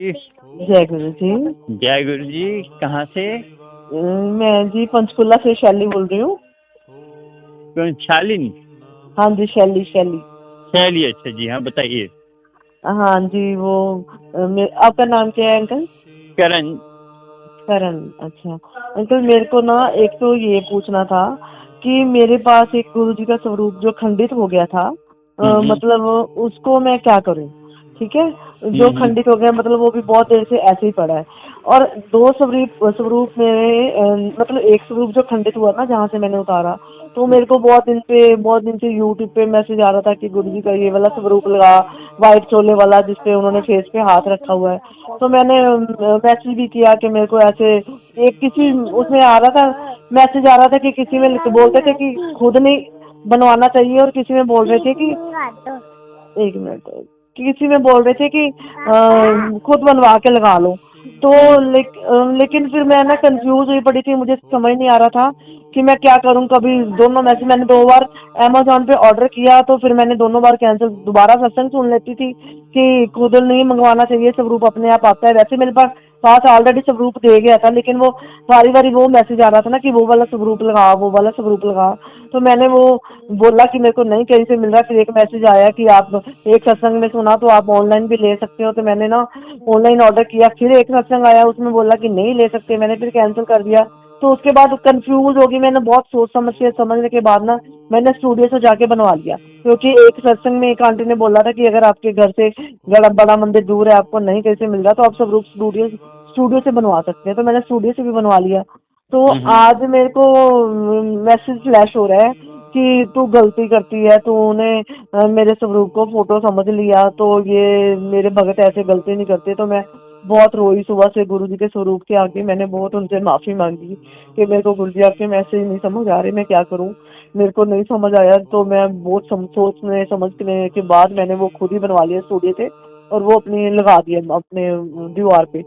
जी, जय गुरु जी। जय गुरु जी। कहाँ से? मैं जी पंचकुला से शैली बोल रही हूँ। कौन, शालिनी? हाँ जी, शैली शैली। शैली, अच्छा जी, हाँ बताइए। हाँ जी, वो आपका नाम क्या है अंकल? करण। करण। अच्छा अंकल, मेरे को ना एक तो ये पूछना था कि मेरे पास एक गुरु जी का स्वरूप जो खंडित हो गया था, हम्म, मतलब उसको मैं क्या करूं? ठीक है, जो हम्म, खंडित हो गया मतलब वो भी बहुत देर से ऐसे ही पड़ा है। और दो स्वरूप स्वरूप मेरे मतलब एक स्वरूप जो खंडित हुआ ना जहाँ से मैंने उतारा, तो मेरे को बहुत दिन से यूट्यूब पे मैसेज आ रहा था कि गुरु जी का ये वाला स्वरूप लगा, व्हाइट चोले वाला जिसपे उन्होंने फेस पे हाथ रखा हुआ है। तो मैंने मैसेज भी किया कि मेरे को ऐसे एक किसी उसमें आ रहा था, मैसेज आ रहा था कि किसी में बोलते थे कि खुद नहीं बनवाना चाहिए, और किसी में बोल रहे थे कि एक मिनट, किसी में बोल रहे थे कि खुद बनवा के लगा लो। तो लेकिन फिर मैं ना कंफ्यूज हुई पड़ी थी, मुझे समझ नहीं आ रहा था कि मैं क्या करूं। कभी दोनों मैसेज मैंने 2 बार अमेजोन पे ऑर्डर किया, तो फिर मैंने दोनों बार कैंसिल, दोबारा सत्संग सुन लेती थी कि खुद नहीं मंगवाना चाहिए, स्वरूप अपने आप आता है। वैसे मेरे पास ऑलरेडी स्वरूप दे गया था, लेकिन वो बारी बारी वो मैसेज आ रहा था ना कि वो वाला स्वरूप लगा, वो वाला स्वरूप लगा। तो मैंने वो बोला कि मेरे को नहीं कहीं से मिल रहा। फिर एक मैसेज आया कि आप एक सत्संग में सुना तो आप ऑनलाइन भी ले सकते हो। तो मैंने ना ऑनलाइन ऑर्डर किया। फिर एक सत्संग आया, उसमें बोला कि नहीं ले सकते, मैंने फिर कैंसिल कर दिया। तो उसके बाद कंफ्यूज हो गई। मैंने बहुत सोच समझने के बाद ना मैंने स्टूडियो से जाके बनवा लिया, क्योंकि एक सत्संग में एक आंटी ने बोला था कि अगर आपके घर से बड़ा बड़ा मंदिर दूर है, आपको नहीं कैसे मिल रहा, तो आप सब स्टूडियो स्टूडियो से बनवा सकते हैं। तो मैंने स्टूडियो से भी बनवा लिया। तो हम्म, आज मेरे को मैसेज फ्लैश हो रहा है कि तू गलती करती है, तूने मेरे स्वरूप को फोटो समझ लिया। तो ये मेरे भगत ऐसे गलती नहीं करते। तो मैं बहुत रोई सुबह से गुरु जी के स्वरूप के आगे। मैंने बहुत उनसे माफी मांगी कि मेरे को गुरु जी आपके मैसेज नहीं समझ आ रहे, मैं क्या करूं। मेरे को नहीं समझ आया, तो मैं बहुत सोचने समझने के बाद मैंने वो खुद ही बनवा लिया स्टूडियो से, और वो अपनी लगा दिया अपने दीवार पे,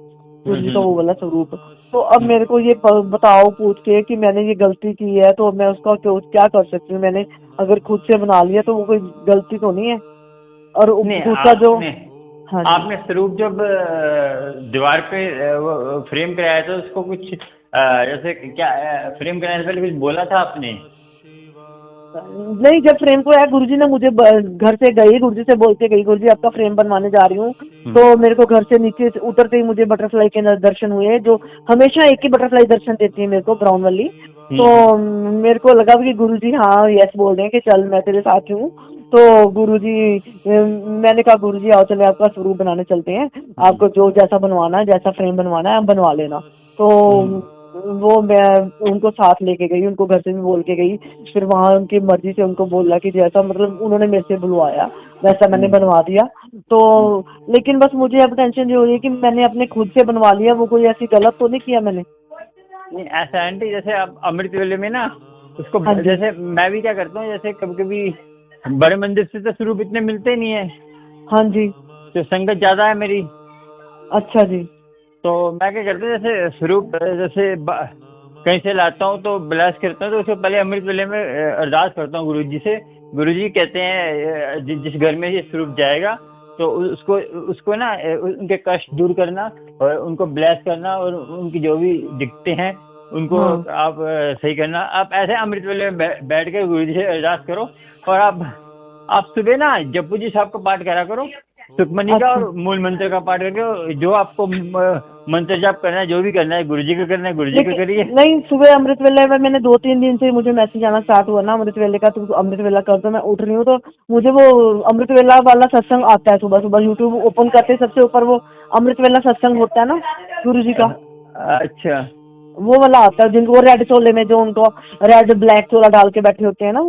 गुरु जी का वो वाला स्वरूप। तो अब मेरे को ये बताओ पूछ के कि मैंने ये गलती की है, तो मैं उसका क्या कर सकती हूँ? मैंने अगर खुद से बना लिया तो वो कोई गलती तो नहीं है? और नहीं, दूसरा जो, आपने हाँ जी, आपने स्वरूप जब दीवार पे वो फ्रेम कराया था, उसको कुछ जैसे क्या फ्रेम कराने से पहले कुछ बोला था आपने? नहीं, जब फ्रेम को आया गुरुजी ने मुझे घर से गई, गुरुजी से बोल के गई, गुरुजी आपका फ्रेम बनवाने जा रही हूँ। तो मेरे को घर से नीचे उतरते ही मुझे बटरफ्लाई के दर्शन हुए, जो हमेशा एक ही बटरफ्लाई दर्शन देती है मेरे को, ब्राउन वाली। तो मेरे को लगा कि गुरुजी हाँ यस बोल रहे हैं कि चल मैं तेरे साथ हूँ। तो गुरुजी, मैंने कहा गुरुजी आओ चले आपका स्वरूप बनाने चलते हैं, आपको जो जैसा बनवाना है, जैसा फ्रेम बनवाना है आप बनवा लेना। तो वो मैं उनको साथ लेके गई, उनको घर से भी बोल के गई। फिर वहां उनकी मर्जी से उनको बोला कि जैसा मतलब उन्होंने मेरे से बुलवाया वैसा मैंने बनवा दिया। तो लेकिन बस मुझे अब टेंशन ये हो रही है कि मैंने अपने खुद से बनवा लिया, वो कोई ऐसी गलत तो नहीं किया मैंने? नहीं, ऐसा आंटी, जैसे आप अमृत वेले में ना उसको, हाँ जी, जैसे मैं भी क्या करता हूँ, जैसे कभी कभी बड़े मंदिर से तो स्वरूप इतने मिलते नहीं है, हाँ जी। तो संगत ज्यादा है मेरी। अच्छा जी। तो मैं क्या करता हूँ, जैसे स्वरूप जैसे कहीं से लाता हूँ तो ब्लेस करता हूँ, तो उससे पहले अमृत वेले में अरदास करता हूँ गुरु जी से। गुरु जी कहते हैं जिस घर में ये स्वरूप जाएगा तो उसको उसको ना उनके कष्ट दूर करना और उनको ब्लेस करना, और उनकी जो भी दिक्कतें हैं उनको हाँ आप सही करना। आप ऐसे अमृत वेले में बैठ कर गुरु जी से अरदास करो। और आप सुबह ना जप्पू जी साहब का पाठ करा करो, सुखमनी का अच्छा। और मूल मंत्र का पाठ करके, जो आपको मंत्र जाप करना है, जो भी करना है गुरु जी का करना है, गुरु जी का करिए। लेकिन नहीं, सुबह अमृत वेले में मैंने 2-3 दिन से मुझे मैसेज आना स्टार्ट हुआ ना अमृत वेले का, तो अमृत वेला कर दो। मैं उठ रही हूँ तो मुझे वो अमृत वेला वाला सत्संग आता है सुबह सुबह, यूट्यूब ओपन करते ही सबसे ऊपर वो अमृत वेला सत्संग होता है ना गुरु जी का, अच्छा। वो वाला आता है। जिनको वो रेड चोले में जो उनको रेड ब्लैक चोला डाल के बैठे होते हैं ना,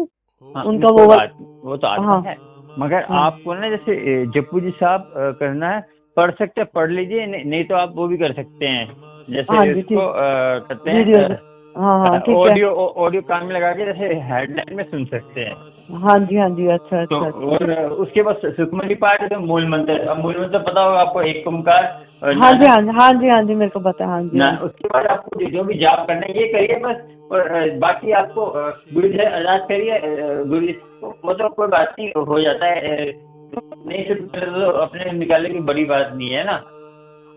हाँ, उनका कोई वो बात नहीं, वो तो आता हाँ है। मगर हाँ आपको ना जैसे जप्पू जी साहब करना है, पढ़ सकते हैं पढ़ लीजिए, नहीं तो आप वो भी कर सकते हैं, हाँ जैसे जी, इसको ठीक, करते वीडियो हैं से, हाँ हाँ ठीक है। ऑडियो ऑडियो कान में लगा के जैसे हेडलाइन में सुन सकते हैं। हाँ जी हाँ जी, अच्छा तो अच्छा अच्छा। और उसके बाद सुखमनी पाठ है, तो मूल मंत्र, अब मूल मंत्र पता होगा आपको, एक ओंकार और हाँ जी नानक। हाँ जी हाँ जी हाँ जी, मेरे को पता है, हाँ जी ना हाँ जी। उसके बाद आपको जो भी जाप करना है ये करिए बस। और बाकी आपको गुरु जी से अरदास करिए, गुरु जी वो तो कोई बात नहीं, हो जाता है। नहीं शुरू करे तो अपने निकालने की बड़ी बात नहीं है ना।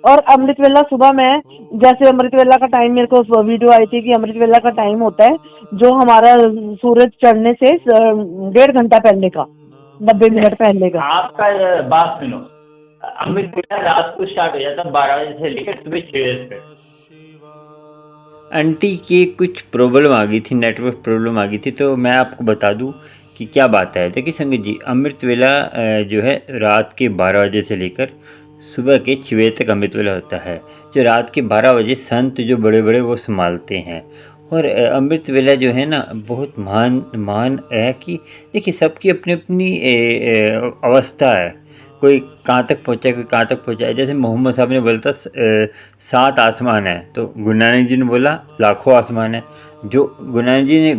और अमृत वेला सुबह में, जैसे अमृत वेला का टाइम मेरे को वीडियो आई थी कि अमृत वेला का टाइम होता है जो हमारा सूरज चढ़ने से 1.5 घंटा पहले का, 90 मिनट पहले का। आपका बात सुनो, अमृत वेला रात को स्टार्ट हो जाता है 12 बजे से लेकर सुबह 6 बजे तक। आंटी की कुछ प्रॉब्लम आ गई थी, नेटवर्क प्रॉब्लम आ गई थी, तो मैं आपको बता दूं कि क्या बात है। देखिए संगत जी, अमृत वेला जो है रात के 12 बजे से लेकर सुबह के 6 बजे तक अमृत वेला होता है। जो रात के 12 बजे संत जो बड़े बड़े वो संभालते हैं। और अमृत वेला जो है ना बहुत महान है कि देखिए सबकी अपनी अपनी अवस्था है। कोई कहाँ तक पहुँचा है, कोई कहाँ तक पहुँचा है। जैसे मोहम्मद साहब ने बोला था 7 आसमान है, तो गुरु नानक जी ने बोला लाखों आसमान है। जो गुरु नानक जी ने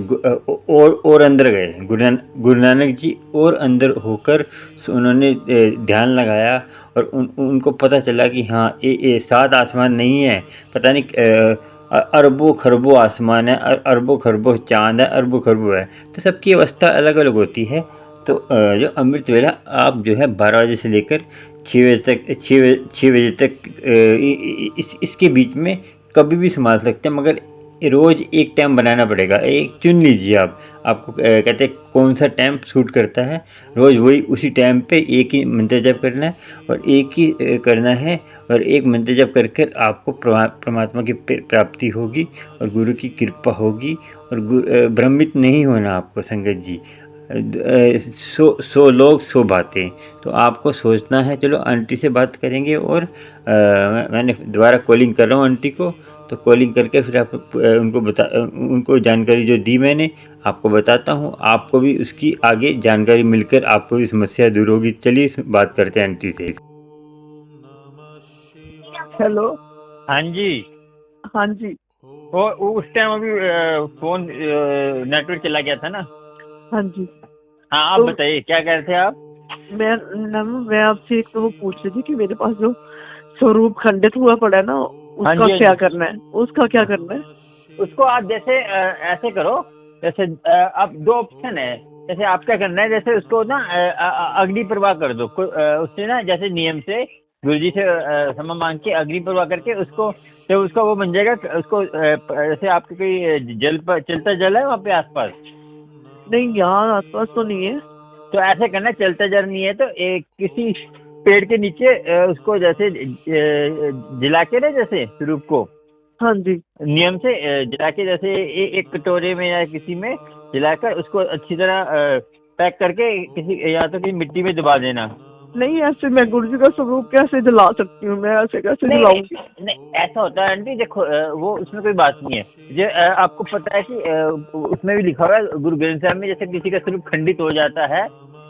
और अंदर गए, गुरु नानक जी और अंदर होकर उन्होंने ध्यान लगाया और उनको पता चला कि हाँ ये 7 आसमान नहीं है, पता नहीं अरबों खरबों आसमान है, अरबों खरबों चाँद है, अरबों खरबों है। तो सबकी अवस्था अलग अलग होती है। तो जो अमृत वेला आप जो है 12 बजे से लेकर 6 बजे तक 6 बजे तक इसके बीच में कभी भी संभाल सकते हैं, मगर रोज़ एक टाइम बनाना पड़ेगा। एक चुन लीजिए आप, आपको कहते हैं कौन सा टाइम सूट करता है, रोज़ वही उसी टाइम पे एक ही मंत्र जप करना है और एक ही करना है। और एक मंत्र जप करके आपको परमात्मा की प्राप्ति होगी और गुरु की कृपा होगी। और भ्रमित नहीं होना आपको संगत जी। 100 लोग 100 बातें, तो आपको सोचना है। चलो आंटी से बात करेंगे और मैंने दोबारा कॉलिंग कर रहा हूँ आंटी को, तो कॉलिंग करके फिर आप उनको जानकारी जो दी मैंने आपको बताता हूँ। आपको भी उसकी आगे जानकारी मिलकर आपको भी समस्या दूर होगी। चलिए बात करते हैं आंटी से। हेलो। हाँ जी। हाँ जी। वो उस टाइम अभी फोन नेटवर्क चला गया था ना। हाँ जी। हाँ आप तो बताइए क्या कह रहे थे आप। मैं आपसे एक तो वो पूछ रही थी कि मेरे पास जो स्वरूप खंडित हुआ पड़ा है ना, हाँ उसका जी, हाँ क्या जी। करना है, उसका क्या करना है? उसको आप जैसे ऐसे करो, जैसे आप 2 ऑप्शन है। जैसे आप क्या करना है, जैसे उसको ना अग्नि प्रवाह कर दो। उससे ना जैसे नियम से गुरुजी से क्षमा मांग के अग्नि प्रवाह करके उसको, जब उसका वो बन जाएगा उसको जैसे आपके कोई जल पर चलता जल है वहाँ पे आसपास। नहीं, यहाँ आसपास तो नहीं है। तो ऐसे करना, चलता जल नहीं है तो एक किसी पेड़ के नीचे उसको जैसे जला के ना, जैसे स्वरूप को हाँ जी। नियम से जला के, जैसे एक कटोरे में या किसी में जलाकर उसको अच्छी तरह पैक करके किसी या तो किसी मिट्टी में दबा देना। नहीं, ऐसे मैं गुरु जी का स्वरूप कैसे जला सकती हूँ? मैं ऐसे कैसे नहीं जलाऊंगी? नहीं, ऐसा होता है आंटी, देखो वो उसमें कोई बात नहीं है। जो आपको पता है कि उसमें भी लिखा हुआ है गुरु ग्रंथ साहब में, जैसे किसी का स्वरूप खंडित हो जाता है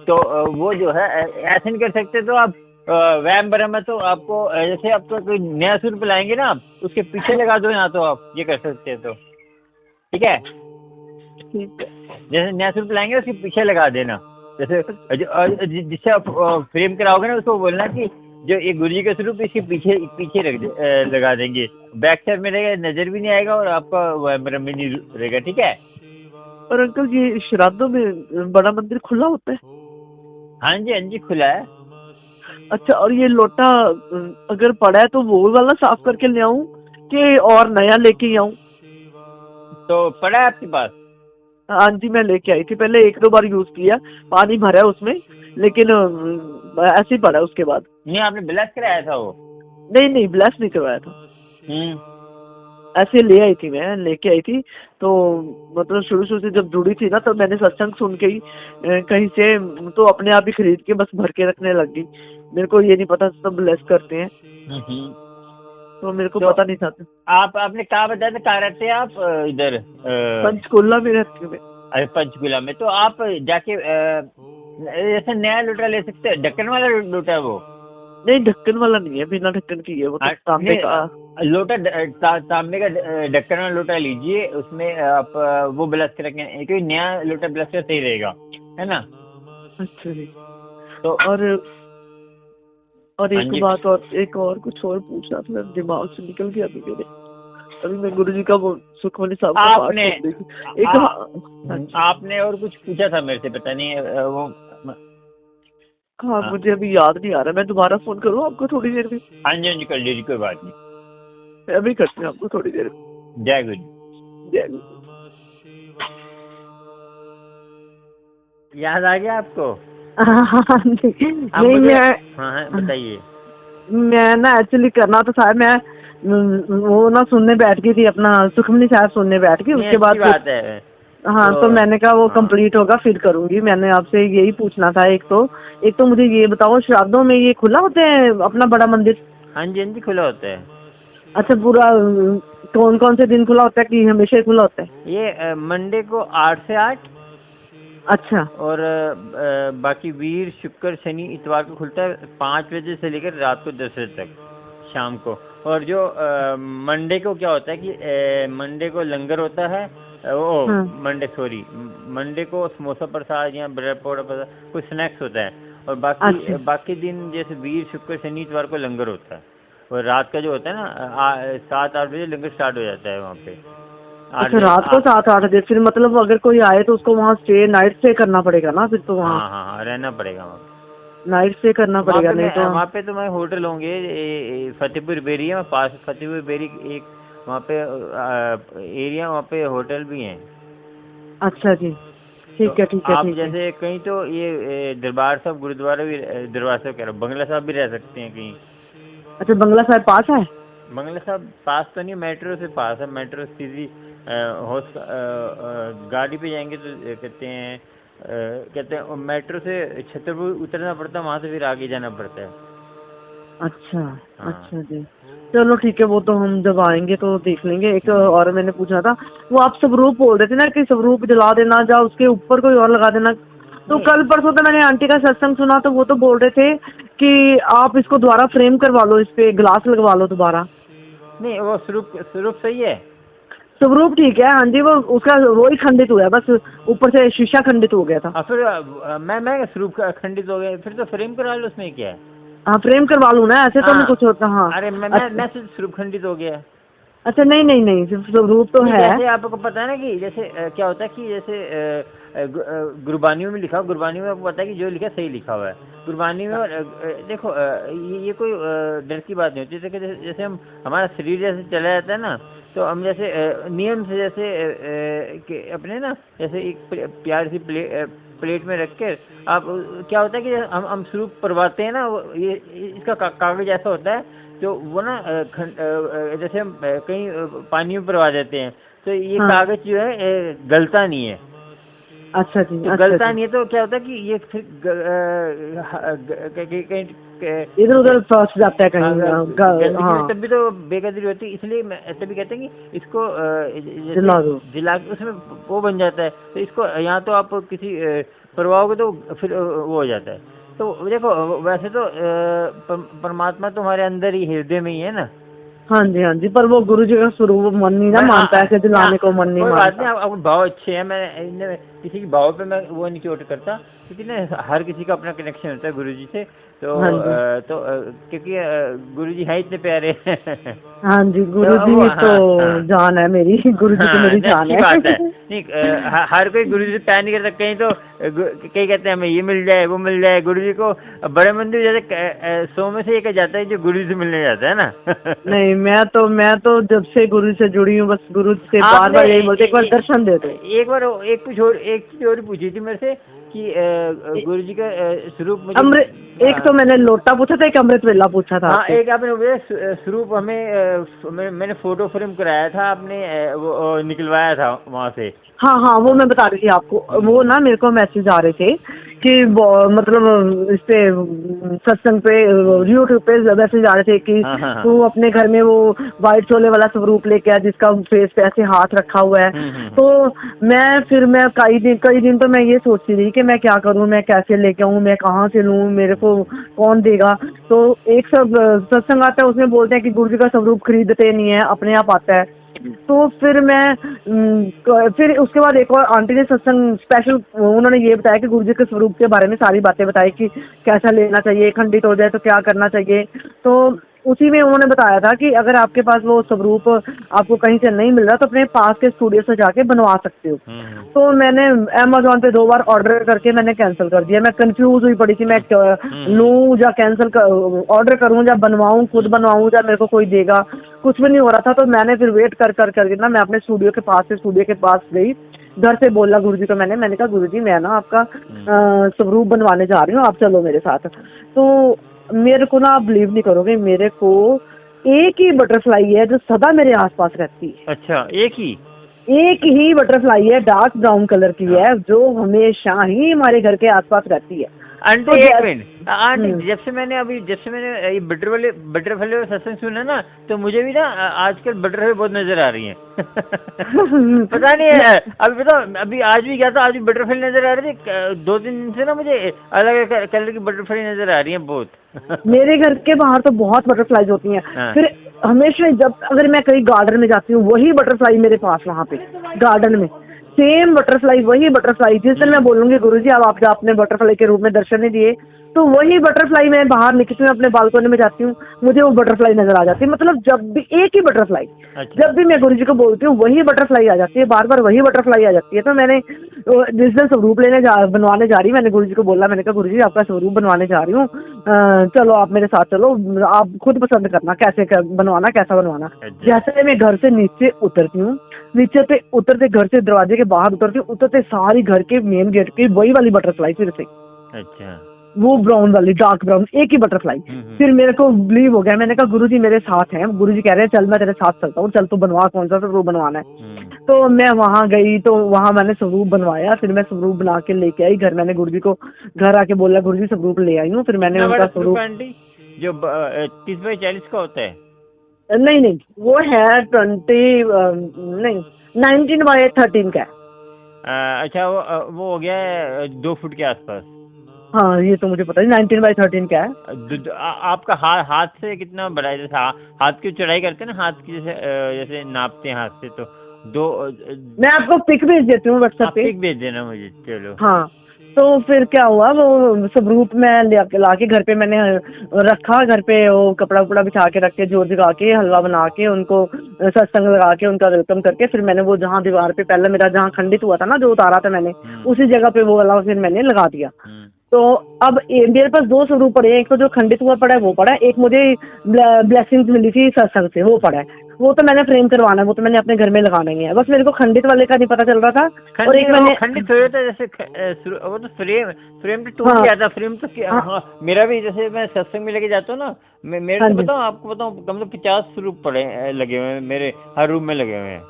तो वो जो है ऐसे नहीं कर सकते। तो आप वहम भरम है तो आपको जैसे आपको कोई नया स्वरूप लाएंगे ना, आप उसके पीछे लगा दो, यहाँ तो आप ये कर सकते हैं। तो ठीक है, ठीक है। जैसे नया स्वरूप लाएंगे उसके पीछे लगा देना। जैसे जिससे आप फ्रेम कराओगे ना, उसको बोलना कि जो ये गुरु जी का स्वरूप इसके पीछे पीछे लगा देंगे। बैक साइड में रहेगा, नजर भी नहीं आएगा और आपका भ्रम भी नहीं रहेगा। ठीक है। और अंकल, ये श्राद्धों में बड़ा मंदिर खुला होता है? हाँ जी, हाँ जी, खुला है। अच्छा, और ये लोटा अगर पड़ा है तो वो वाला साफ करके ले आऊं कि और नया लेके आऊं? तो पड़ा है आपके पास? हाँ जी, मैं लेके आई थी, पहले 1-2 बार यूज किया, पानी भरा है उसमें, लेकिन ऐसे ही पड़ा है उसके बाद। नहीं, आपने ब्लश कराया था वो? नहीं नहीं, ब्लश नहीं करवाया था, ऐसे ले आई थी, मैं लेके आई थी। तो मतलब शुरू से जब जुड़ी थी ना, तो मैंने सत्संग सुन के ही कहीं से तो अपने आप ही खरीद के बस भर के रखने लग गई। मेरे को ये नहीं पता सब ब्लेस करते हैं, तो मेरे को पता नहीं था। आपने कहा बताया था, कहाँ रहते हैं आप? इधर पंचकुला में रहती हूँ मैं। अरे पंचकुला में तो आप जाके जैसे नया लोटा ले सकते हैं। ढक्कन वाला लोटा है वो? नहीं, ढक्कन वाला नहीं है, बिना ढक्कन की है वो, तो तांबे का लोटा। तांबे का ढक्कन वाला लोटा लीजिए, उसमें आप वो ब्लश कर रखें, क्योंकि नया लोटा ब्लश कर सही रहेगा, है ना? अच्छा जी। तो और एक और कुछ और पूछना था, मेरे दिमाग से निकल गया अभी मेरे। अभी मैं गुरुजी का वो सुखमनी साहब का पाठ सुन रही थी। आपने और कुछ पूछा था मेरे से, पता नहीं वो हाँ हाँ मुझे अभी याद नहीं आ रहा, मैं दोबारा फोन करूँ आपको थोड़ी देर में? हाँ जी, हाँ जी, कर लीजिए, कोई बात नहीं। मैं अभी करती हूँ आपको थोड़ी देर में। जय गुरु जी। जय गुरु। याद आ गया आपको? हाँ, नहीं आप नहीं, मुझे, हाँ हाँ बताइए। मैं ना एक्चुअली करना तो था, मैं वो ना सुनने बैठ गई थी, अपना सुखमनी साहब सुनने बैठ गई, नहीं, उसके अच्छी बाद बात है। हाँ, तो तो मैंने कहा वो हाँ कंप्लीट होगा फिर करूंगी। मैंने आपसे यही पूछना था। एक तो मुझे ये बताओ, श्राद्धों में ये खुला होते हैं अपना बड़ा मंदिर? हाँ जी, हाँ जी, खुला होता है। अच्छा, पूरा कौन कौन से दिन खुला होता है कि हमेशा ही खुला होता है? ये मंडे को 8 से 8, अच्छा और बाकी वीर शुक्र शनि इतवार को खुलता है 5 बजे से लेकर रात को 10 बजे तक शाम को। और जो मंडे को क्या होता है कि मंडे को लंगर होता है, वो हाँ। मंडे को समोसा प्रसाद या ब्रेड पकौड़ा प्रसाद, कुछ स्नैक्स होता है। और बाकी अच्छा बाकी दिन जैसे वीर शुक्र शनि इतवार को लंगर होता है। और रात का जो होता है ना 7-8 बजे लंगर स्टार्ट हो जाता है वहाँ पे। आठ अच्छा, बजे रात को 7-8 बजे? फिर मतलब अगर कोई आए तो उसको वहाँ स्टे, नाइट स्टे करना पड़ेगा ना फिर तो? वहाँ हाँ हाँ हाँ, रहना पड़ेगा वहाँ पे। नाइट स्टे करना पड़ेगा, नहीं तो? वहाँ पे तो मैं होटल होंगे, फतेहपुर बेरी है पास, फतेहपुर बेरी एक वहाँ पे एरिया, वहाँ पे होटल भी हैं। अच्छा जी, तो ठीक है ठीक है आप ठीक है। जैसे कहीं तो ये दरबार साहब गुरुद्वारा भी, दरबार साहब कह रहा हूँ, बंगला साहब भी रह सकते हैं कहीं। अच्छा, बंगला साहब पास है? बंगला साहब पास तो नहीं, मेट्रो से पास है। मेट्रो सीधी गाड़ी पे जाएंगे तो कहते हैं मेट्रो से छतरपुर उतरना पड़ता है, वहाँ से फिर आगे जाना पड़ता है। अच्छा हाँ। अच्छा जी, चलो ठीक है, वो तो हम जब आएंगे तो देख लेंगे। एक और मैंने पूछा था, वो आप स्वरूप बोल रहे थे ना कि स्वरूप जला देना या उसके ऊपर कोई और लगा देना, तो नहीं कल परसों तो मैंने आंटी का सत्संग सुना, तो वो तो बोल रहे थे कि आप इसको दोबारा फ्रेम करवा लो, इस पे ग्लास लगवा लो दोबारा। नहीं, वो स्वरूप स्वरूप सही है। स्वरूप ठीक है, हाँ जी, वो उसका वो ही खंडित हुआ है, बस ऊपर से शीशा खंडित हो गया था। और फिर मैं स्वरूप का खंडित हो गया, फिर तो फ्रेम करा लो, उसमें क्या है। हाँ, फ्रेम करवा लूँ ना, ऐसे तो नहीं हाँ, कुछ होता। हाँ। अरे अच्छा मैं सिर्फ स्वरूप खंडित हो गया। अच्छा, नहीं नहीं नहीं, सिर्फ स्वरूप तो नहीं, है। जैसे आपको पता है ना कि जैसे क्या होता है कि जैसे गुरबानियों में लिखा हो, गुरबानी में आपको पता है कि जो लिखा है सही लिखा हुआ है गुरबानी में। और देखो ये कोई डर की बात नहीं होती। जैसे हम, हमारा शरीर जैसे चला जाता है ना, तो हम जैसे नियम से जैसे कि अपने ना जैसे एक प्यार सी प्लेट में रख कर आप क्या होता है कि हम स्वरूप परवाते हैं ना, ये इसका कागज ऐसा होता है, तो वो ना जैसे हम कहीं पानी में परवा देते हैं, तो ये हाँ। कागज जो है गलता नहीं है। अच्छा जी तो अच्छा गलता जी, नहीं है, तो क्या होता है कि ये फिर कहीं इधर उधर फंस जाता है कहीं। गलती की हाँ, तभी तो बेकदरी होती है। इसलिए मैं तभी कहते हैं कि इसको जैसे जला दो। जिला के उसमें वो बन जाता है, तो इसको यहाँ तो आप किसी परवाओगे तो फिर वो हो जाता है। तो देखो वैसे तो परमात्मा तो हमारे अंदर ही, हृदय में ही है ना। हाँ जी हाँ जी, पर वो गुरु जी का स्वरूप मन नहीं ना मैं मानता, ऐसे जलाने को मन नहीं कोई बात नहीं, मानता। आपके भाव अच्छे हैं। किसी के भाव पे मैं वो नहीं चोट करता, क्योंकि ना हर किसी का अपना कनेक्शन होता है गुरु जी से। तो हाँ जी क्योंकि गुरु जी हैं इतने प्यारे हाँ जी, तो गुरु वो, जी तो हाँ हाँ जान है मेरी, गुरु जी तो हाँ, मेरी नहीं, जान अच्छी है। बात है। नहीं हर कोई गुरु जी से प्यार नहीं करता। कहीं तो कई कहते हैं हमें ये मिल जाए वो मिल जाए। गुरु जी को बड़े मंदिर जैसे 100 में से एक जाता है जो गुरु जी से मिलने जाता है ना नहीं, मैं तो जब से गुरु से जुड़ी हूँ, बस गुरु से बार आपने बार यही बोलते, एक बार दर्शन दे दो। एक बार एक चीज और पूछी थी मेरे से कि गुरु जी का स्वरूप मुझे अमृत, एक तो मैंने लोटा पूछा था, एक अमृत वेला पूछा था हाँ, आपसे। एक आपने बोला स्वरूप हमें मैंने फोटो फ्रेम कराया था, आपने वो निकलवाया था वहाँ से। हाँ हाँ, वो मैं बता रही थी आपको। वो ना मेरे को मैसेज आ रहे थे कि मतलब इस पे सत्संग पे, यूट्यूब पे मैसेज आ रहे थे कि हाँ हाँ हाँ। तू अपने घर में वो वाइट छोले वाला स्वरूप लेके आ, जिसका फेस पे ऐसे हाथ रखा हुआ है। तो मैं कई दिन तो मैं ये सोचती रही कि मैं क्या करूं, मैं कैसे लेके आऊं, मैं कहाँ से लूं, मेरे को कौन देगा। तो एक सब सत्संग आता है, उसमें बोलते हैं कि गुरु जी का स्वरूप खरीदते नहीं है, अपने आप आता है। तो फिर उसके बाद एक और आंटी ने सत्संग स्पेशल, उन्होंने ये बताया कि गुरु जी के स्वरूप के बारे में सारी बातें बताई कि कैसा लेना चाहिए, खंडित हो जाए तो क्या करना चाहिए। तो उसी में उन्होंने बताया था कि अगर आपके पास वो स्वरूप आपको कहीं से नहीं मिल रहा तो अपने पास के स्टूडियो से जाके बनवा सकते हो। तो मैंने अमेजोन पे 2 बार ऑर्डर करके मैंने कैंसिल कर दिया। मैं कंफ्यूज हुई पड़ी थी, मैं लूँ या कैंसिल ऑर्डर करूँ या बनवाऊँ, खुद बनवाऊँ या मेरे को कोई देगा, कुछ भी नहीं हो रहा था। तो मैंने फिर वेट कर कर करके ना मैं अपने स्टूडियो के पास से स्टूडियो के पास गई, घर से बोला गुरुजी को, मैंने कहा गुरुजी मैं ना आपका स्वरूप बनवाने जा रही हूँ, आप चलो मेरे साथ। तो मेरे को ना आप बिलीव नहीं करोगे, मेरे को एक ही बटरफ्लाई है जो सदा मेरे आसपास रहती है। अच्छा, एक ही बटरफ्लाई है, डार्क ब्राउन कलर की है, जो हमेशा ही हमारे घर के आसपास रहती है। आंटी तो एक मिनट आंटी, हम्म। जब से मैंने ये बटरफ्लाई वाले सत्संग सुना ना, तो मुझे भी ना आजकल बटरफ्लाई बहुत नजर आ रही हैं। पता नहीं है, अभी बताओ, अभी आज भी गया था, आज भी बटरफ्लाई नजर आ रही थी। 2-3 दिन से ना मुझे अलग अलग कलर की बटरफ्लाई नजर आ रही हैं बहुत। मेरे घर के बाहर तो बहुत बटरफ्लाईज होती हैं। हाँ। फिर हमेशा जब अगर मैं कहीं गार्डन में जाती हूँ, वही बटरफ्लाई मेरे पास, वहाँ पे गार्डन में सेम बटरफ्लाई, वही बटरफ्लाई। जिस दिन मैं बोलूंगी गुरुजी अब आप आपने बटरफ्लाई के रूप में दर्शन नहीं दिए, तो वही बटरफ्लाई मैं बाहर निकलती हूँ, अपने बालकनी में जाती हूँ, मुझे वो बटरफ्लाई नजर आ जाती है। मतलब जब भी एक ही बटरफ्लाई, अच्छा। जब भी मैं गुरुजी को बोलती हूँ वही बटरफ्लाई आ जाती है, बार बार वही बटरफ्लाई आ जाती है। तो मैंने जिस दिन स्वरूप बनवाने जा रही, मैंने गुरुजी को बोला, मैंने कहा गुरुजी आपका स्वरूप बनवाने जा रही हूँ, चलो आप मेरे साथ चलो, आप खुद पसंद करना कैसे बनवाना, कैसा बनवाना। जैसे मैं घर से नीचे उतरती हूँ, नीचे पे उतरते घर से दरवाजे के बाहर उतरती हूँ, उतरते सारी घर के मेन गेट की वही वाली बटरफ्लाई फिर से, अच्छा। वो ब्राउन वाली, डार्क ब्राउन, एक ही बटरफ्लाई। फिर मेरे को बिलीव हो गया, मैंने कहा गुरुजी मेरे साथ हैं, गुरुजी कह रहे हैं चल मैं तेरे साथ चलता हूँ, चल तू बनवा, कौन सा स्वरूप बनवाना है। तो मैं वहां गई, तो वहां मैंने स्वरूप बनवाया, फिर मैं स्वरूप बना के लेके आई घर। मैंने गुरुजी को घर आके बोला गुरुजी स्वरूप ले आई हूँ, फिर मैंने उनका स्वरूप। आंटी जो 30x40 का होता है? नहीं नहीं, वो है 19x13 का है। अच्छा, वो हो गया है 2 फुट के आसपास। हाँ ये तो मुझे पता है, 19x13 का है। आपका हाथ से कितना बड़ा है? जैसे हाथ की चौड़ाई करते हैं ना, हाथ की जैसे नापते हैं हाथ से, तो मैं आपको पिक भेज देती हूँ व्हाट्सएप पे। पिक भेज देना मुझे। चलो। हाँ, तो फिर क्या हुआ, वो स्वरूप में ला के घर पे मैंने रखा, घर पे वो कपड़ा उपड़ा बिछा के रख के, जोर जगा के, हलवा बना के, उनको सत्संग लगा के, उनका वेलकम करके, फिर मैंने वो जहाँ दीवार पे पहले मेरा जहाँ खंडित हुआ था ना, जो उतारा था मैंने, उसी जगह पे वो वाला फिर मैंने लगा दिया। तो अब मेरे पास 2 स्वरूप पड़े हैं, एक तो जो खंडित हुआ पड़ा है वो पड़ा है, एक मुझे ब्लेसिंग्स मिली थी सत्संग से, वो पड़ा है। वो तो मैंने फ्रेम करवाना है, वो तो मैंने अपने घर में लगाना ही है। बस मेरे को खंडित वाले का नहीं पता चल रहा था। और एक मैंने खंडित हो जाता है जैसे, वो तो फ्रेम तो टूट गया था। फ्रेम तो हाँ, मेरा भी, जैसे मैं सत्संग में लेके जाता हूँ ना, मेरे को बताऊँ, आपको बताऊँ, कम से कम 50 स्वरूप पड़े लगे हुए हैं मेरे हर रूम में लगे हुए हैं।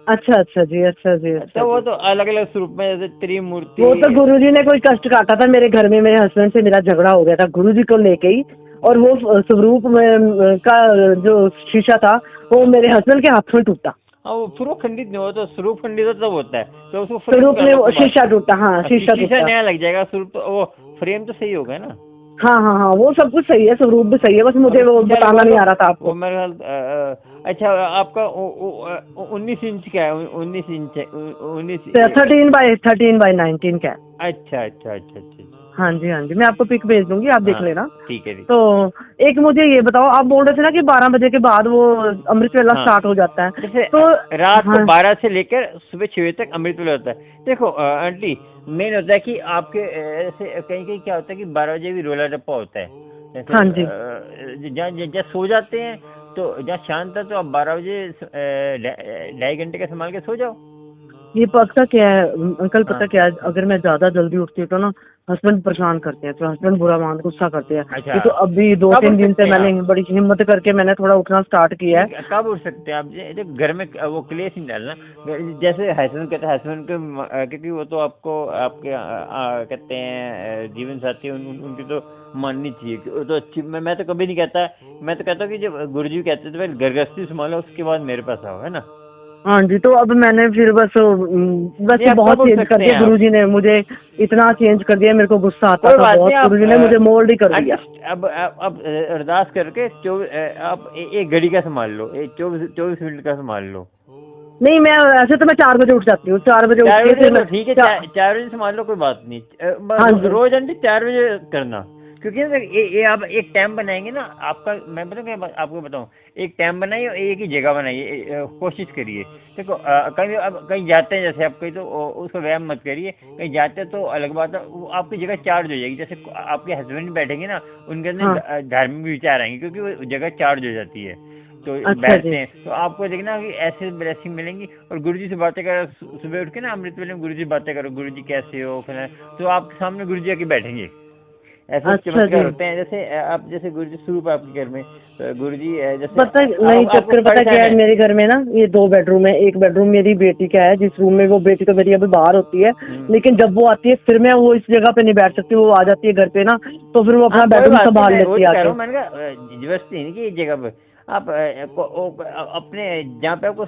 अच्छा जी, अच्छा जी। तो वो तो अलग अलग स्वरूप में, जैसे त्रिमूर्ति। वो तो गुरुजी ने कोई कष्ट काटा था मेरे घर में, मेरे हस्बैंड से मेरा झगड़ा हो गया था गुरुजी को लेके ही, और वो स्वरूप का जो शीशा था वो मेरे हस्बैंड के हाथ में टूटा। हाँ, वो फिर वो खंडित नहीं होता, स्वरूप खंडित होता तब होता है, तो उसको स्वरूप में वो शीशा टूटा। हाँ, शीशा नया लग जाएगा, स्वरूप तो वो फ्रेम तो सही होगा ना। हाँ, वो सब कुछ सही है, स्वरूप भी सही है, बस मुझे वो बताना नहीं आ रहा था आपको। मेरे ख्याल अच्छा, आपका 19 इंच का है? 19 इंच 13x19 का है। अच्छा। हाँ जी, मैं आपको पिक भेज दूंगी, आप देख लेना। ठीक है। तो एक मुझे ये बताओ, आप बोल रहे थे ना कि 12 बजे के बाद वो अमृत वेला स्टार्ट हो जाता है, जैसे तो रात को 12 से लेकर सुबह 6 बजे तक अमृत वेला होता है। देखो आंटी, मेन होता है कि आपके ऐसे कहीं क्या होता है कि 12 बजे भी रोला रप्पा होता है। हाँ जी, जहाँ सो जाते हैं, तो जहाँ शांत है, तो आप 12 बजे 2.5 घंटे का संभाल के सो जाओ। ये पता क्या है अंकल, पता क्या है, अगर मैं ज्यादा जल्दी उठती हूँ तो ना हस्बैंड परेशान करते हैं, तो हस्बैंड बुरा गुस्सा करते हैं। अच्छा। ये तो अभी 2-3 दिन से मैंने बड़ी हिम्मत करके मैंने थोड़ा उठना स्टार्ट किया है। कब उठ सकते हैं आप? जब घर में वो क्लेश नहीं डालना, जैसे हस्बैंड कहते हैं, हस्बैंड को, क्योंकि वो तो आपको आपके कहते हैं जीवन साथी, उनकी तो माननी चाहिए, वो तो अच्छी। मैं तो कभी नहीं कहता, मैं तो कहता हूँ कि जब गुरुजी कहते हैं तो पहले घर गृहस्थी संभालो, उसके बाद मेरे पास आओ, है ना। हाँ जी, तो अब मैंने फिर बस बहुत चेंज कर दिया गुरुजी ने, मुझे इतना चेंज कर दिया, मेरे को गुस्सा आता था बहुत, गुरुजी ने मुझे मोल्ड ही कर दिया। अब अरदास करके आप एक घड़ी का संभाल लो, 24 मिनट का संभाल लो। नहीं, मैं ऐसे तो मैं 4 बजे उठ जाती हूँ, 4 बजे उठ के ठीक है, 4 बजे संभाल लो, कोई बात नहीं। रोज आंटी 4 बजे करना, क्योंकि ना ये आप एक टाइम बनाएंगे ना आपका, मैं बताऊँ क्या आपको बताऊँ, एक टाइम बनाइए और एक ही जगह बनाइए, कोशिश करिए। देखो कहीं अब कहीं जाते हैं जैसे आप कहीं, तो उसको व्यायाम मत करिए। कहीं जाते हैं तो अलग बात है, वो आपकी जगह चार्ज हो जाएगी। जैसे आपके हस्बैंड बैठेंगे ना, उनके हाँ। अंदर धार्मिक विचार आएंगे, क्योंकि वो जगह चार्ज हो जाती है। तो अच्छा बैठते जी। हैं तो आपको देखना कि ऐसे ब्लेसिंग मिलेंगी। और गुरु जी से बातें करो, सुबह उठ के ना अमृत वेले में गुरु जी बातें करो, गुरु जी कैसे हो फिर, तो आपके सामने गुरु जी आके बैठेंगे। ऐसे अच्छा चमत्कार जी। होते हैं। जैसे आप जैसे गुरु जी स्वरूप है आपके घर में, तो गुरु जी जैसे पता नहीं, आपको चक्कर पता क्या परेशान है, है। मेरे घर में ना ये 2 बेडरूम है। एक बेडरूम मेरी बेटी का है, जिस रूम में वो बेटी तो मेरी अभी बाहर होती है, लेकिन जब वो आती है फिर मैं वो इस जगह पे नहीं बैठ सकती। वो आ जाती है घर पे ना, तो फिर वो हाँ अपना कोई बेडरूम बात नहीं, संभाल मैं वो लेती तो है कह रहा आके। हूँ, मैंने कहा जबरदस्ती नहीं कि इस जगह पर आप अपने जहाँ पे आपको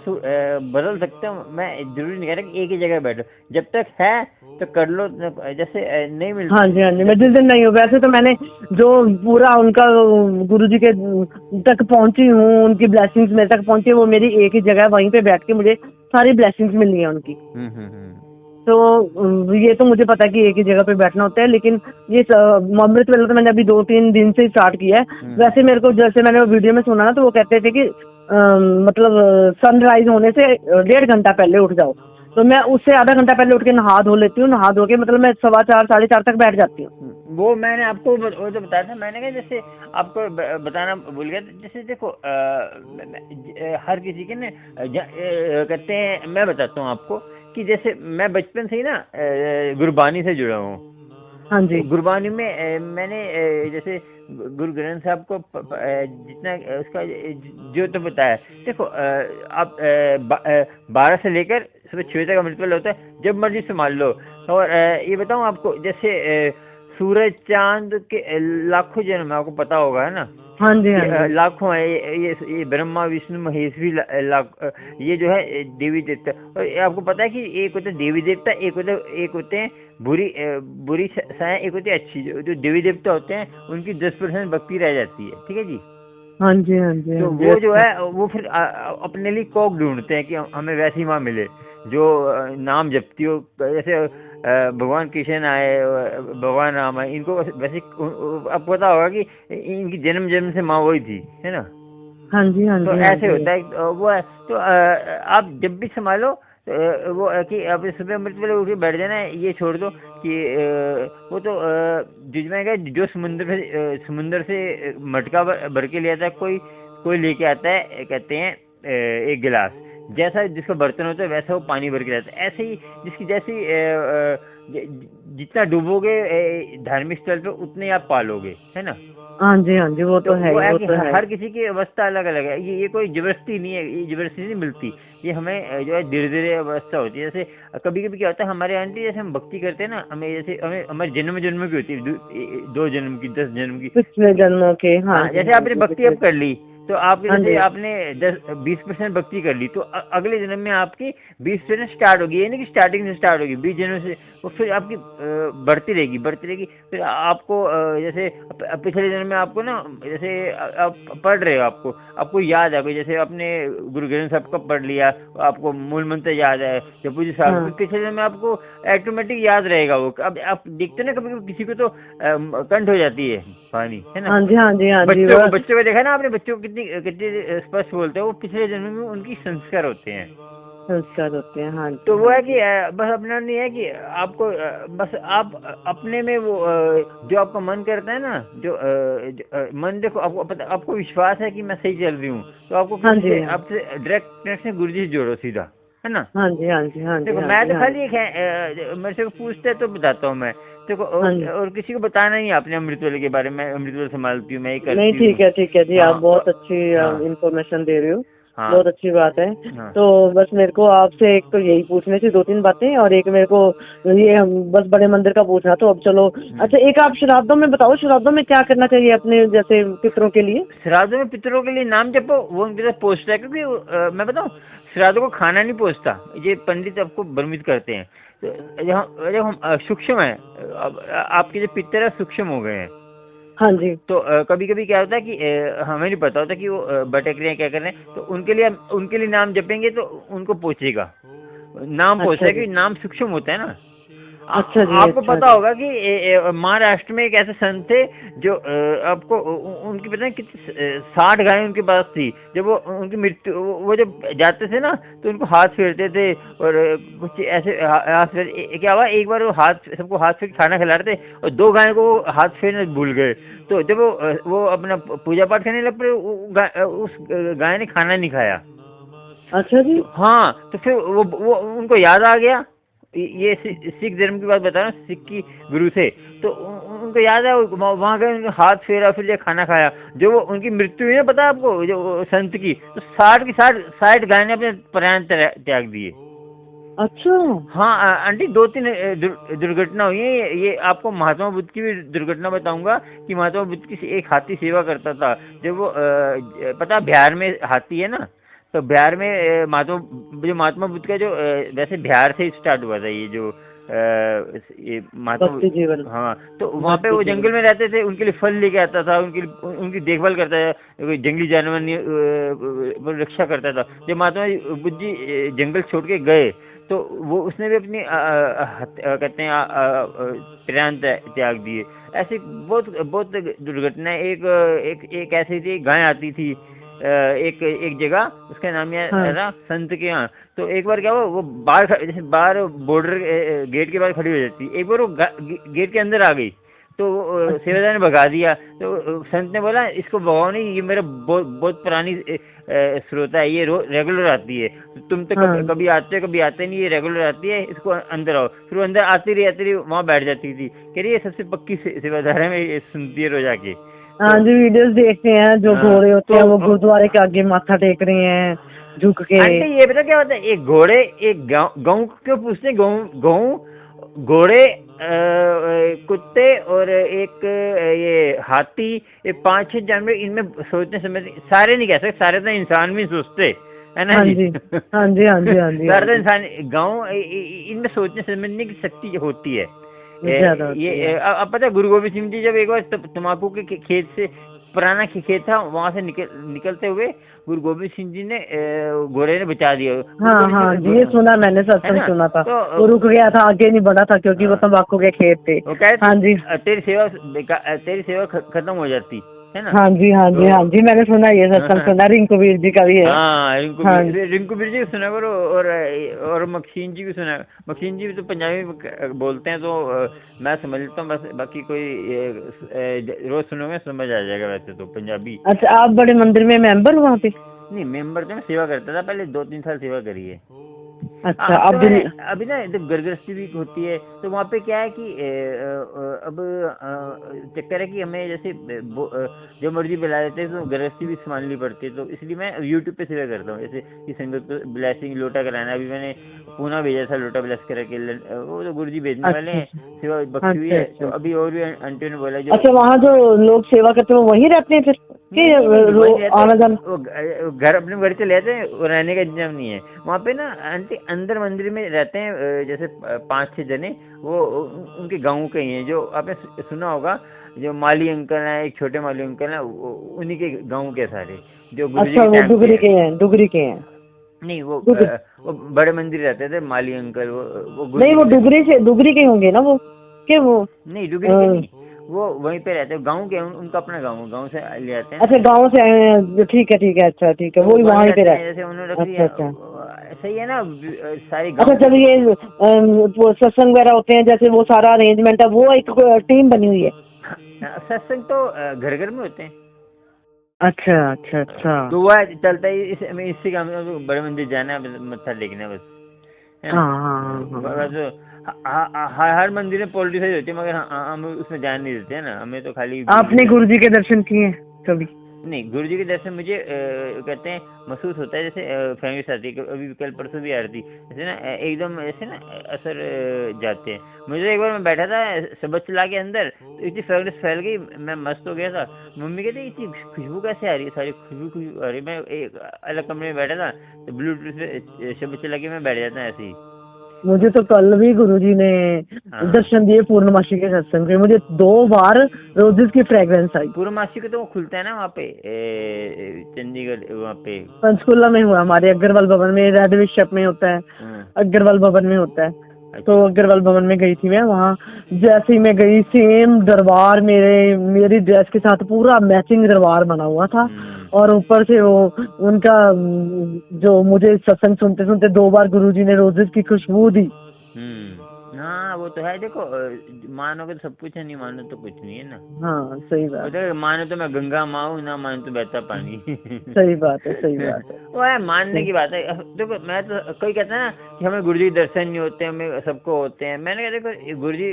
बदल सकते हो। मैं जरूरी नहीं कह रहा कि एक ही जगह बैठो, जब तक है तो कर लो। जैसे नहीं हाँ मिलती जी, हाँ जी, मैं जिस दिन नहीं हूँ, वैसे तो मैंने जो पूरा उनका गुरुजी के तक पहुंची हूँ, उनकी ब्लेसिंग्स मेरे तक पहुंची है, वो मेरी एक ही जगह है, वहीं पे बैठ के मुझे सारी ब्लेसिंग्स मिली है उनकी। तो ये तो मुझे पता है कि एक ही जगह पे बैठना होता है, लेकिन ये अमृत वेला तो मैंने अभी 2-3 दिन से स्टार्ट किया है। वैसे मेरे को जैसे मैंने वो वीडियो में सुना ना, तो वो कहते थे कि मतलब सनराइज होने से 1.5 घंटा पहले उठ जाओ। तो मैं उससे आधा घंटा पहले उठ के नहा धो लेती हूँ। नहा धो के मतलब मैं 4:15 4:30 तक बैठ जाती हूँ। वो मैंने आपको वो तो बताया था। मैंने कहा जैसे आपको बताना भूल गया था। जैसे देखो हर किसी के ना कहते हैं, मैं बताता हूँ आपको कि जैसे मैं बचपन से ही ना गुरबानी से जुड़ा हूँ। हाँ तो जी। गुरबानी में मैंने जैसे गुरु ग्रंथ साहब को जितना उसका जो तो बताया। देखो आप 12 से लेकर सुबह 6 तक अमृतवेला होता है, जब मर्जी संभाल लो। और ये बताऊँ आपको, जैसे सूरज चांद के लाखों जन्म है, आपको पता होगा, है ना। हाँ जी। हाँ जी। लाखों है, ये ब्रह्मा विष्णु महेश भी लाख, ये जो है देवी देवता। और ये आपको पता है कि एक होते देवी देवता, एक होते हैं बुरी साया, एक होती है अच्छी। जो देवी देवता होते हैं उनकी 10% भक्ति रह जाती है, ठीक है जी। हाँ जी। हाँ जी। तो हाँ जी। वो जो अच्छा। है वो फिर अपने लिए कॉक ढूंढते हैं कि हमें वैसी माँ मिले जो नाम जपती हो। जैसे भगवान कृष्ण आए, भगवान राम आए, इनको वैसे आपको पता होगा कि इनकी जन्म जन्म से माँ वही थी, है ना। हाँ जी। हाँ तो जी। हाँ ऐसे जी। होता है, वो है। तो आप जब भी संभालो वो कि आप सुबह अमृत वेले उठ के बैठ जाना है, ये छोड़ दो कि वो तो जिसमें क्या, जो समुंदर से मटका भर के ले आता है, कोई लेके आता है, कहते हैं एक गिलास। जैसा जिसका बर्तन होता है वैसा वो पानी भर के लाता है। ऐसे ही जिसकी जैसी जितना डूबोगे धार्मिक स्थल पे, उतने आप पालोगे, है ना। हाँ जी। हाँ जी, वो तो तो है वो ही, है वो कि तो है। हर किसी की अवस्था अलग अलग है। ये कोई जबरदस्ती नहीं है, ये जबरदस्ती नहीं मिलती। ये हमें जो है धीरे धीरे अवस्था होती है। जैसे कभी कभी क्या होता है हमारे आंटी, जैसे हम भक्ति करते हैं ना, हमें जैसे हमें हमारे जन्म जन्म की होती है, 2 जन्म की, 10 जन्म की। पिछले जन्मों के, हाँ हाँ, जी। जैसे हाँ आपने जी, भक्ति पिछले। अब कर ली, तो आपके हाँ जैसे जी। आपने 10-20% भक्ति कर ली, तो अगले जन्म में आपकी 20% स्टार्ट होगी। ये नहीं कि स्टार्टिंग से स्टार्ट होगी, 20 जन्म से वो फिर आपकी बढ़ती रहेगी बढ़ती रहेगी। फिर आपको जैसे पिछले जन्म में आपको ना, जैसे आप पढ़ रहे हो, आपको याद है, जैसे आपने गुरु ग्रंथ साहब का पढ़ लिया, आपको मूल मंत्र याद है, जपू जी साहब, हाँ। पिछले जन्म में आपको ऑटोमेटिक याद रहेगा वो। अब आप देखते ना, कभी कभी किसी को तो कंठ हो जाती है पानी, है ना। हाँ जी। हाँ जी। हाँ जी। बच्चों को देखा ना आपने, बच्चों को कितनी कितनी स्पष्ट बोलते हैं, वो पिछले जन्म में उनकी संस्कार होते हैं। संस्कार होते हैं। हाँ जी। तो वो हाँ है कि जी। बस अपना नहीं है कि आपको बस आप अपने में वो जो आपका मन करता है ना, मन, देखो आपको पता, आपको विश्वास है कि मैं सही चल रही हूँ, तो आपको हाँ किसी जी। से, आपसे डायरेक्ट कनेक्शन गुरु जी से जोड़ो सीधा, है ना। हाँ जी। हाँ जी। हाँ जी। देखो हाँ मैं जी। तो हाँ खाली जी। एक है, मेरे से पूछते हैं तो बताता हूँ मैं। देखो हाँ जी। और किसी को बताना ही है अपने अमृतवेले के बारे में। अमृतवेले संभालती हूँ मैं, ये नहीं, करती हूँ। ठीक है जी, आप हाँ बहुत अच्छी हाँ इंफॉर्मेशन दे रहे हो। हाँ बहुत अच्छी बात है। हाँ। तो बस मेरे को आपसे एक तो यही पूछने थी, 2-3 बातें, और एक मेरे को ये बस बड़े मंदिर का पूछना। तो अब चलो, अच्छा एक आप श्राद्धों में बताओ, श्राद्धों में क्या करना चाहिए अपने जैसे पितरों के लिए? श्राद्धों में पितरों के लिए नाम जपो, वो उनके साथ पहुँचता है। क्योंकि मैं बताऊँ, श्राद्धों को खाना नहीं पहुँचता, ये पंडित आपको भ्रमित करते हैं। तो जब हम सूक्ष्म है, अब आपके जो पितर है सूक्ष्म हो गए हैं। हाँ जी। तो कभी कभी क्या होता है कि हमें नहीं पता होता कि वो भटक रहे हैं, क्या कर रहे हैं। तो उनके लिए नाम जपेंगे तो उनको पहुँचेगा, नाम पहुँचता अच्छा है, जी। क्योंकि नाम सूक्ष्म होता है ना। अच्छा जी, आपको अच्छा पता जी। होगा कि महाराष्ट्र में एक ऐसे संत थे जो आपको उनकी पता है कितनी 60 गायें उनके पास थी। जब वो उनकी मृत्यु वो जब जाते थे ना तो उनको हाथ फेरते थे और कुछ ऐसे हाथ फेर क्या हुआ एक बार वो हाथ सबको हाथ फेर खाना खिला रहे थे और 2 गायों को वो हाथ फेरना भूल गए। तो जब वो अपना पूजा पाठ करने लग पड़े उस गाय ने खाना नहीं खाया। अच्छा जी। तो हाँ तो फिर वो उनको याद आ गया। ये सिख धर्म की बात बता रहा हूँ, सिख की गुरु थे। तो उनको याद है वहां गए उन्होंने हाथ फेरा फिर ये खाना खाया। जो वो उनकी मृत्यु हुई ना पता है आपको जो संत की, तो 60 की 60 गाय ने अपने प्राण त्याग दिए। अच्छा। हाँ आंटी 2-3 दुर्घटना हुई है। ये आपको महात्मा बुद्ध की भी दुर्घटना बताऊंगा कि महात्मा बुद्ध की एक हाथी सेवा करता था। जब वो पता बिहार में हाथी है ना, तो बिहार में महात्मा बुद्ध का जो वैसे बिहार से स्टार्ट हुआ था ये जो ये महात्मा भक्ति जीवन। हाँ तो वहाँ पे भक्ति वो जीवन। जंगल में रहते थे, उनके लिए फल लेके आता था, उनकी देखभाल करता था, कोई जंगली जानवर नहीं वो रक्षा करता था। जब महात्मा बुद्ध जी जंगल छोड़ के गए तो वो उसने भी अपनी कहते हैं प्राण त्याग दिए। ऐसी बहुत बहुत दुर्घटनाएं। एक ऐसी थी गाय आती थी एक एक जगह, उसका नाम याद हाँ। era संत के यहाँ। तो एक बार क्या हुआ वो बाहर जैसे बाहर बॉर्डर गेट के बाहर खड़ी हो जाती, एक बार वो गेट के अंदर आ गई तो अच्छा। सेवादार ने भगा दिया। तो संत ने बोला इसको भगाओ नहीं, ये मेरा बहुत बहुत पुरानी श्रोता है, ये रेगुलर आती है। तुम तो हाँ। कभी आते हो कभी आते नहीं, ये रेगुलर आती है, इसको अंदर आओ। फिर वो अंदर आती रही वहां बैठ जाती थी। कह रही ये सबसे पक्की सेवादार है, मैं ये सुनती है रोज आके। हाँ तो जी, वीडियोस देखते हैं जो हाँ घोड़े होते हैं वो तो गुरुद्वारे के आगे माथा टेक रहे हैं झुक के। आंटी ये पता क्या होता है, एक घोड़े एक गऊ क्यों पूछते हैं, गऊ घोड़े कुत्ते और एक ये हाथी, ये 5-6 जानवर, इनमें सोचने समझ सारे नहीं कह सकते, सारे तो इंसान भी सोचते है ना हाँ जी। जी, हाँ जी, हाँ जी, हाँ जी, हाँ सारे तो जी। इंसान गाँव इनमें सोचने समझने की शक्ति होती है। ज्यादा होती है। अब पता है गुरु गोविंद सिंह जी जब एक बार तम्बाकू के खेत से, पुराना खेत था वहां से निकलते हुए गुरु गोविंद सिंह जी ने घोड़े ने बचा दिया। हाँ हाँ जी, ये सुना मैंने, है सत्संग ना। सुना था। तो वो रुक गया था, आगे नहीं बढ़ा था क्योंकि वो हाँ, तंबाकू के खेत थे। वो कहे हाँ जी, तेरी सेवा खत्म हो जाती है ना। हाँ जी, हाँ जी, हाँ तो जी, मैंने सुना ये सत्संग सुना, रिंकूवीर जी का भी है। हाँ हाँ रिंकू बीर जी को सुना करो और मक्सीन जी को सुना। मक्सीन जी भी तो पंजाबी में बोलते हैं तो मैं समझ लेता हूँ बस, बाकी कोई रोज सुनोगे समझ आ जाएगा वैसे तो पंजाबी। अच्छा, आप बड़े मंदिर में मेंबर हो वहाँ पे? नहीं मेंबर तो मैं सेवा करता था पहले, 2-3 साल सेवा करी है। अच्छा, अब तो अब मैंने दिल। अभी ना जब गृहस्थी भी होती है तो वहाँ पे क्या है कि अब चक्कर है कि हमें जैसे जो मर्जी बुला देते हैं तो गृहस्थी भी संभालनी पड़ती है। तो इसलिए मैं यूट्यूब पे सेवा करता हूँ, जैसे कि संगत को ब्लेसिंग लोटा कराना। अभी मैंने पूना भेजा था लोटा ब्लेस करा के, वो तो गुरु जी भेजने वाले अच्छा हैं, अच्छा। सेवा बख्शी हुई अच्छा है। तो अच्छा। अभी और भी आंटी ने बोला जो अच्छा, वहाँ जो लोग सेवा करते हैं वो वहीं रहते हैं फिर कि नहीं वही रहते, आना जाना? वो घर अपने घर से लेते हैं, वो रहने का इंतजाम नहीं है वहाँ पे ना आंटी। अंदर मंदिर में रहते हैं जैसे 5-6 जने, वो उनके गाँव के ही हैं। जो आपने सुना होगा जो माली अंकल हैं, एक छोटे माली अंकल हैं, उन्हीं के गाँव के सारे जो गुरु जी अच्छा, के वो टाइम डुगरी के। के हैं, डुगरी के हैं। नहीं डुग वो बड़े मंदिर रहते थे माली अंकल, वो गुरु नहीं, जी वो के टाइम। डुगरी से, डुगरी के होंगे ना वो, के वो नहीं डुगरी के नहीं, वो वहीं पे रहते हैं, गाँव के उनका अपना गाँव से ले आते हैं ना। अच्छा, गांव से आए हैं, ठीक है ठीक है, अच्छा ठीक है, तो वही वहीं वहीं पे रहते हैं, रहते। जैसे उन्होंने रख अच्छा लिया। अच्छा। सही है ना, सारी अच्छा, गाँव जब की। ये वो सत्संग वगैरह होते हैं, जैसे वो सारा अरेंजमेंट है, वो एक टीम बनी हुई है? सत्संग तो घर घर में होते हैं। अच्छा अच्छा अच्छा। तो वह चलता है इसी काम में, बड़े मंदिर जाना है मत्था टेकना बस, है ना। हाँ हाँ हाँ हाँ। बस हर मंदिर में पॉलिटिक्स होती है, मगर हम उसमें ध्यान नहीं देते हैं ना, हमें तो खाली गुरु जी आपने गुरु जी के दर्शन किए हैं कभी? नहीं गुरु जी के दर्शन मुझे कहते हैं महसूस होता है जैसे फैमिली साथी अभी कल परसों भी आ रही थी, जैसे ना एकदम ऐसे ना असर जाते हैं। मुझे एक बार मैं बैठा था सबज चला के अंदर, तो इतनी फ्रेगनेंस फैल गई, मैं मस्त हो गया था। मम्मी कहते इतनी खुशबू कैसे आ रही है, सारी खुशबू आ रही। मैं एक अलग कमरे में बैठा था तो ब्लूटूथ से शब्द चला के मैं बैठ जाता ऐसे ही। मुझे तो कल भी गुरुजी ने हाँ दर्शन दिए पूर्णमासी के सत्संग के, मुझे 2 बार रोजेस की फ्रेग्रेंस आई। पूर्णमासी को तो वो खुलता है ना वहाँ पे चंडीगढ़ वहाँ पे। पंचकुला में हुआ, हमारे अग्रवाल भवन में, रेड बिशप में होता है, हाँ अग्रवाल भवन में होता है। तो अग्रवाल भवन में गई थी मैं। वहाँ जैसे ही मैं गई, सेम दरबार मेरी ड्रेस के साथ पूरा मैचिंग दरबार बना हुआ था। और ऊपर से वो उनका जो मुझे सत्संग सुनते सुनते 2 बार गुरुजी ने रोजेस की खुशबू दी। हाँ वो तो है। देखो मानोगे तो सब कुछ है, नहीं मानो तो कुछ नहीं है ना। हाँ सही बात है। मानो तो मैं गंगा माँ हूँ, ना मानो तो बहता पानी। सही बात है, सही बात है। वो है, मानने की बात है। देखो मैं तो कोई कहता है ना कि हमें गुरुजी दर्शन नहीं होते, हमें सबको होते हैं। मैंने कहा देखो गुरुजी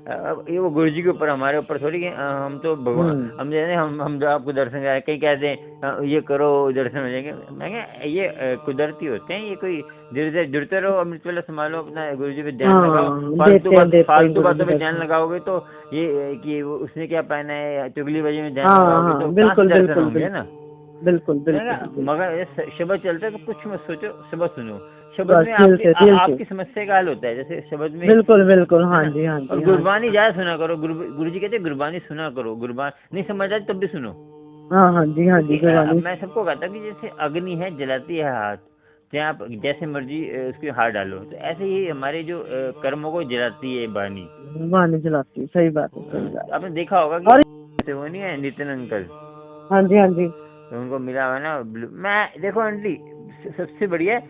ये वो गुरुजी के ऊपर, हमारे ऊपर थोड़ी कि हम तो भगवान, हम जैसे हम जो आपको दर्शन कराए, कहीं कहते हैं ये करो दर्शन हो जाएंगे। मैं कहा ये कुदरती होते हैं, ये कोई धीरे धीरे जुड़ते रहो, अमृत वेला संभालो, अपना गुरुजी पे ध्यान लगाओ। फालतू बातों पे ध्यान लगाओगे तो ये कि उसने क्या पहना है, चुगलीबाजी में ध्यान लगाओगे तो बिल्कुल दर्शन होंगे ना। बिल्कुल बिल्कुल। मगर शब्द चलता है तो कुछ मत सोचो, शब्द सुनो। शब्द में आपकी समस्या का हल होता है। जैसे शब्द में बिल्कुल बिल्कुल, हाँ जी हाँ जी। और गुरबानी ज्यादा सुना करो। गुरुजी कहते हैं गुरबानी सुना करो। गुरबानी नहीं समझ आए तब भी सुनो। हाँ जी हाँ जी। मैं सबको कहता हूँ कि जैसे अग्नि है, जलाती है हाथ, चाहे आप जैसे मर्जी उसके हाथ डालो, तो ऐसे ही हमारे जो कर्मों को जलाती है वाणी जलाती है। सही बात है, सही बात। आपने देखा होगा कि वो नहीं है नितिन अंकल? हाँ जी हाँ जी। तो उनको मिला हुआ ना मैं देखो आंटी, सबसे बढ़िया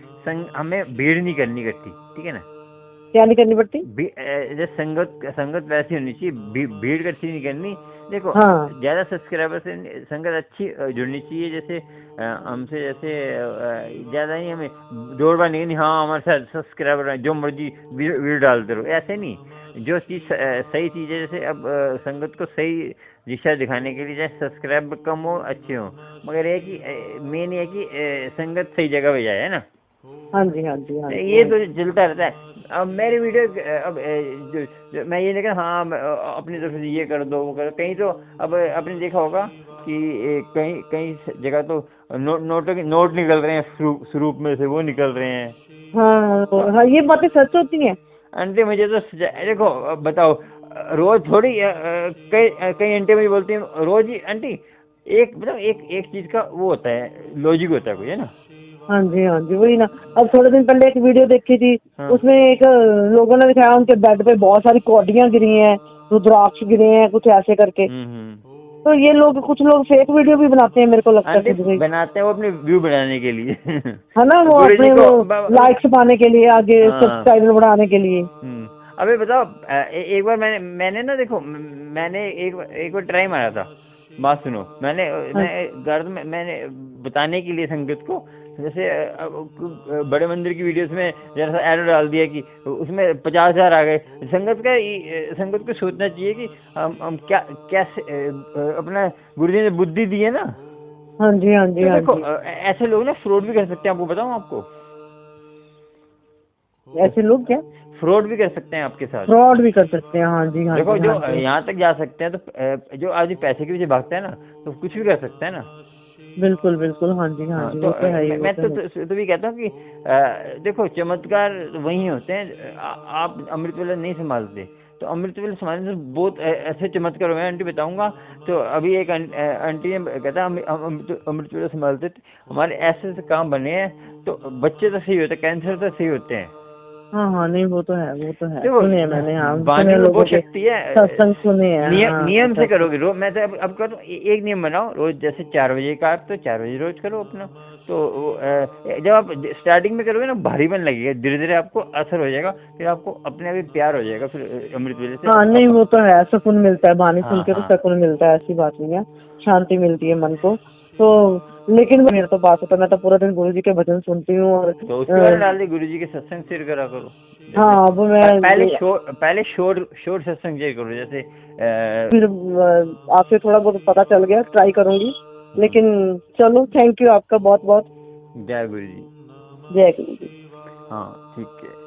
हमें भीड़ नहीं करनी इकट्ठी, ठीक है ना? क्या नहीं करनी पड़ती? संगत वैसी होनी चाहिए, भीड़ इकट्ठी नहीं करनी। देखो ज्यादा सब्सक्राइबर से संगत अच्छी जुड़नी चाहिए। जैसे हमसे जैसे ज्यादा नहीं, हमें जोड़वा नहीं, हाँ हमारे साथ सब्सक्राइबर जो मर्जी वीडियो डालते रहो, ऐसे नहीं। जो चीज सही चीज है, जैसे अब संगत को सही दिशा दिखाने के लिए चाहे सब्सक्राइबर कम हो अच्छे हो, मगर ये कि मेन ये कि संगत सही जगह पे जाए, है ना? हाँ जी हाँ जी हाँ जी। ये तो चलता रहता है। अब मेरे वीडियो अब जो मैं ये देखा, हाँ अपनी तरफ से ये कर दो वो कर, कहीं तो अब आपने देखा होगा कि कहीं कहीं जगह तो नोट निकल रहे हैं स्वरूप में से, वो निकल रहे हैं। हाँ ये बातें सच होती हैं आंटी। मुझे तो देखो बताओ, रोज थोड़ी कई आंटी मुझे बोलती हैं रोज ही आंटी, एक मतलब एक चीज का वो होता है, लॉजिक होता है कोई, है ना? हाँ जी वही ना। अब थोड़े दिन पहले एक वीडियो देखी थी, उसमें एक लोगों ने दिखाया उनके बेड पे बहुत सारी कौडियां गिरी हैं, रुद्राक्ष गिरे हैं, कुछ ऐसे करके। तो ये कुछ लोग फेक वीडियो भी बनाते हैं, मेरे को लगता है बनाते हैं वो अपने व्यू बढ़ाने के लिए। है ना, वो अपने लाइक्स पाने के लिए, आगे सब्सक्राइबर बढ़ाने के लिए। अबे बताओ, एक बार मैंने ना देखो, मैंने एक बार ट्राई मारा था। बात सुनो, मैंने मैंने बताने के लिए संगत को, जैसे बड़े मंदिर की वीडियोस में जरा सा एरो डाल दिया कि उसमें 50,000 आ गए। संगत को सोचना चाहिए कि हम कैसे अपना गुरुजी ने बुद्धि दी है ना। हाँ जी हाँ जी। देखो ऐसे लोग ना फ्रॉड भी कर सकते हैं, आपको बताऊं आपको? ऐसे लोग क्या फ्रॉड भी कर सकते हैं आपके साथ? फ्रॉड भी कर सकते हैं, हाँ जी हाँ। देखो जो यहाँ तक जा सकते हैं, तो जो आदमी पैसे के पीछे भागता है ना, तो कुछ भी कर सकता है ना। बिल्कुल बिल्कुल, हाँ जी हाँ जी। तो मैं तो भी कहता हूँ कि देखो चमत्कार वही होते हैं, आप अमृत वेला नहीं संभालते, तो अमृत वेला संभालने से बहुत ऐसे चमत्कार हुए हैं आंटी, बताऊंगा। तो अभी एक आंटी ने कहता अमृत वेला संभालते हमारे ऐसे काम बने हैं, तो बच्चे तो सही होते, कैंसर तो सही होते हैं। हाँ नहीं वो तो है सुने हैं मैंने। हाँ वाणी में बहुत शक्ति है, सत्संग सुने हैं। नियम से करोगे रोज। मैं तो अब करो एक नियम बनाओ रोज, जैसे 4 बजे का आप तो 4 बजे रोज करो अपना। तो जब आप स्टार्टिंग में करोगे ना भारीपन लगेगा, धीरे धीरे आपको असर हो जाएगा, फिर आपको अपने आप ही प्यार हो जाएगा फिर अमृत वेले से। हाँ नहीं वो तो है, सुकून मिलता है वाणी सुन के, तो सुकून मिलता है, ऐसी बात नहीं है, शांति मिलती है मन को। तो लेकिन मेरे तो बात होता है, मैं तो पूरा दिन गुरुजी के भजन सुनती हूँ। और तो उसके बाद डाल दी गुरुजी के सत्संग शेयर करा करो। हाँ वो मैं पहले शोर सत्संग शेयर करो, जैसे फिर आपसे थोड़ा बहुत पता चल गया, ट्राई करूंगी। लेकिन चलो थैंक यू आपका बहुत बहुत। जय गुरु जी। जय गुरु जी। हाँ ठीक है।